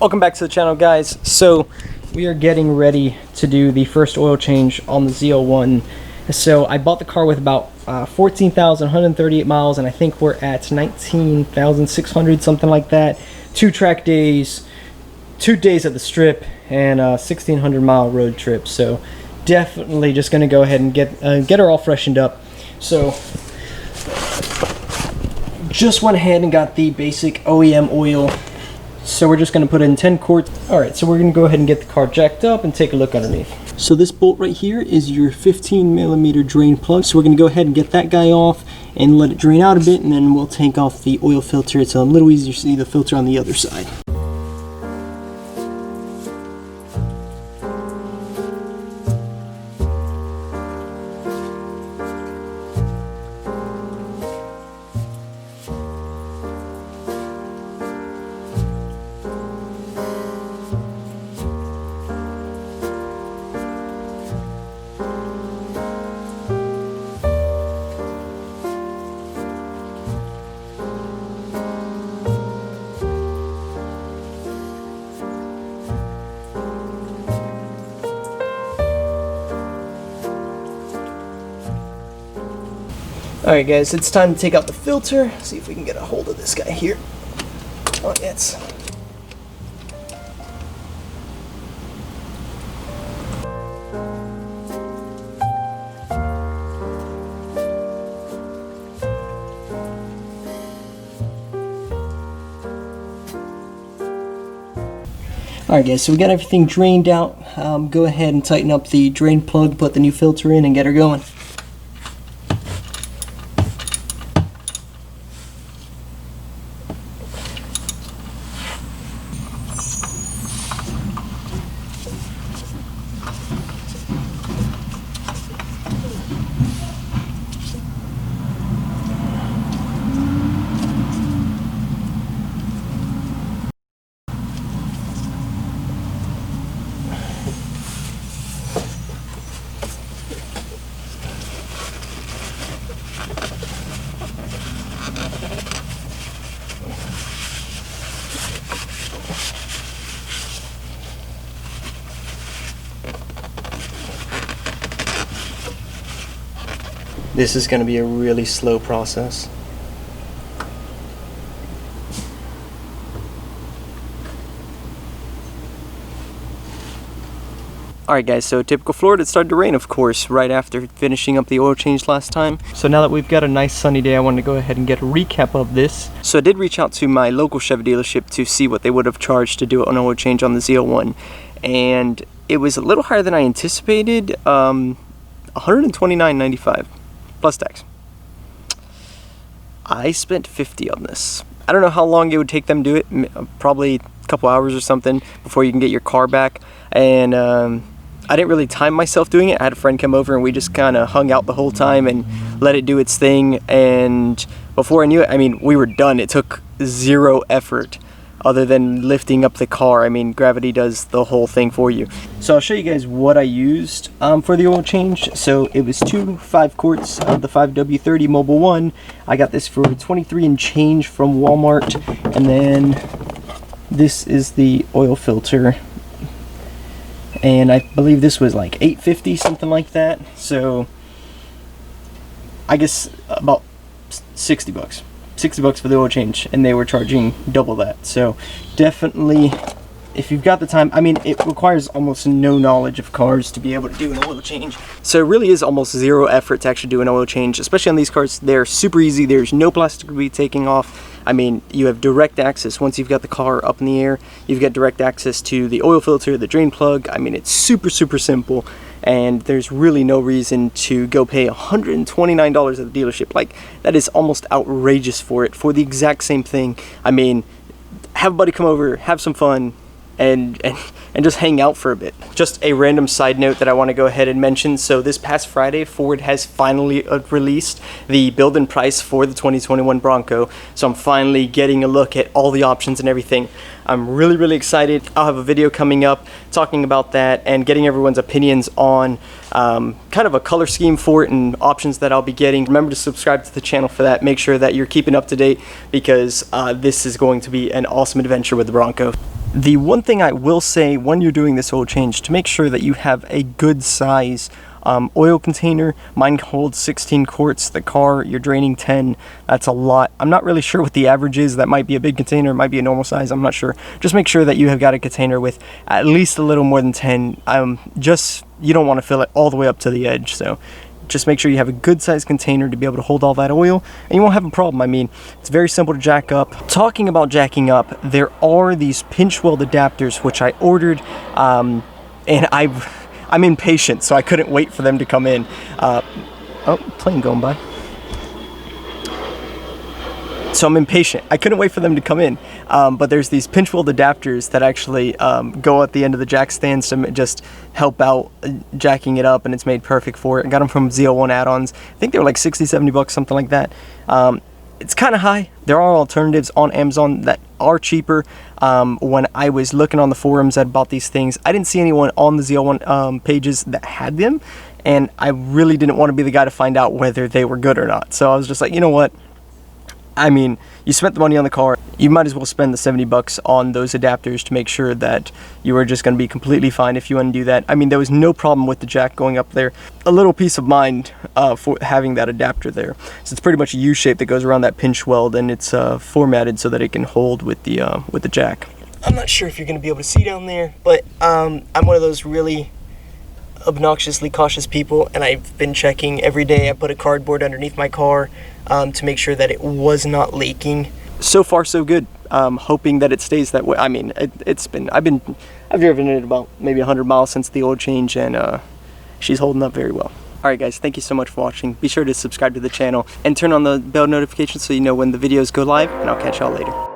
Welcome back to the channel, guys. So we are getting ready to do the first oil change on the ZL1. So I bought the car with about 14,138 miles, and I think we're at 19,600, something like that. 2 track days, 2 days at the strip, and a 1,600 mile road trip. So definitely just gonna go ahead and get her all freshened up. So just went ahead and got the basic OEM oil. So we're just going to put in 10 quarts. Alright, so we're going to go ahead and get the car jacked up and take a look underneath. So this bolt right here is your 15mm drain plug. So we're going to go ahead and get that guy off and let it drain out a bit, and then we'll take off the oil filter. It's a little easier to see the filter on the other side. Alright guys, it's time to take out the filter. See if we can get a hold of this guy here. Oh, yes. Alright guys, so we got everything drained out. Go ahead and tighten up the drain plug, put the new filter in, and get her going. This is going to be a really slow process. Alright guys, so typical Florida, it started to rain, of course, right after finishing up the oil change last time. So now that we've got a nice sunny day, I wanted to go ahead and get a recap of this. So I did reach out to my local Chevy dealership to see what they would have charged to do an oil change on the ZL1. And it was a little higher than I anticipated, $129.95. plus tax. I spent $50 on this. I don't know how long it would take them to do it, probably a couple hours or something before you can get your car back. And I didn't really time myself doing it. I had a friend come over and we just kind of hung out the whole time and let it do its thing. And before I knew it, I mean, we were done. It took zero effort other than lifting up the car. I mean, gravity does the whole thing for you. So I'll show you guys what I used for the oil change. So it was 2 5 quarts of the 5W30 Mobile 1. I got this for 23 and change from Walmart. And then this is the oil filter. And I believe this was like $8.50, something like that. So I guess about 60 bucks. 60 bucks for the oil change, and they were charging double that. So definitely, if you've got the time, I mean, it requires almost no knowledge of cars to be able to do an oil change. So it really is almost zero effort to actually do an oil change, especially on these cars. They're super easy. There's no plastic to be taking off. I mean, you have direct access. Once you've got the car up in the air, you've got direct access to the oil filter, the drain plug. I mean, it's super, super simple. And there's really no reason to go pay $129 at the dealership. Like, that is almost outrageous for it, for the exact same thing. I mean, have a buddy come over, have some fun, and just hang out for a bit. Just a random side note that I want to go ahead and mention. So this past Friday, Ford has finally released the build and price for the 2021 Bronco. So I'm finally getting a look at all the options and everything. I'm really, really excited. I'll have a video coming up talking about that and getting everyone's opinions on kind of a color scheme for it and options that I'll be getting. Remember to subscribe to the channel for that. Make sure that you're keeping up to date because this is going to be an awesome adventure with the Bronco. The one thing I will say when you're doing this oil change, to make sure that you have a good size oil container. Mine holds 16 quarts. The car, you're draining 10. That's a lot. I'm not really sure what the average is. That might be a big container, it might be a normal size, I'm not sure. Just make sure that you have got a container with at least a little more than 10. You don't want to fill it all the way up to the edge, so just make sure you have a good sized container to be able to hold all that oil, and you won't have a problem. I mean, it's very simple to jack up. Talking about jacking up, there are these pinch weld adapters which I ordered, and I'm impatient, so I couldn't wait for them to come in. Oh, plane going by. So I'm impatient. I couldn't wait for them to come in. But there's these pinch weld adapters that actually go at the end of the jack stands to just help out jacking it up, and it's made perfect for it. I got them from ZL1 add-ons. I think they were like 60, 70 bucks, something like that. It's kind of high. There are alternatives on Amazon that are cheaper. When I was looking on the forums that bought these things, I didn't see anyone on the ZL1 pages that had them, and I really didn't want to be the guy to find out whether they were good or not. So I was just like, you know what? I mean, you spent the money on the car, you might as well spend the 70 bucks on those adapters to make sure that you are just going to be completely fine if you undo that. I mean, there was no problem with the jack going up there. A little peace of mind for having that adapter there. So it's pretty much a U shape that goes around that pinch weld, and it's formatted so that it can hold with the jack. I'm not sure if you're going to be able to see down there, but I'm one of those really obnoxiously cautious people, and I've been checking every day. I put a cardboard underneath my car to make sure that it was not leaking. So far so good. Hoping that it stays that way. I mean, I've driven it about maybe 100 miles since the oil change, and she's holding up very well. Alright guys, thank you so much for watching. Be sure to subscribe to the channel and turn on the bell notifications so you know when the videos go live, and I'll catch y'all later.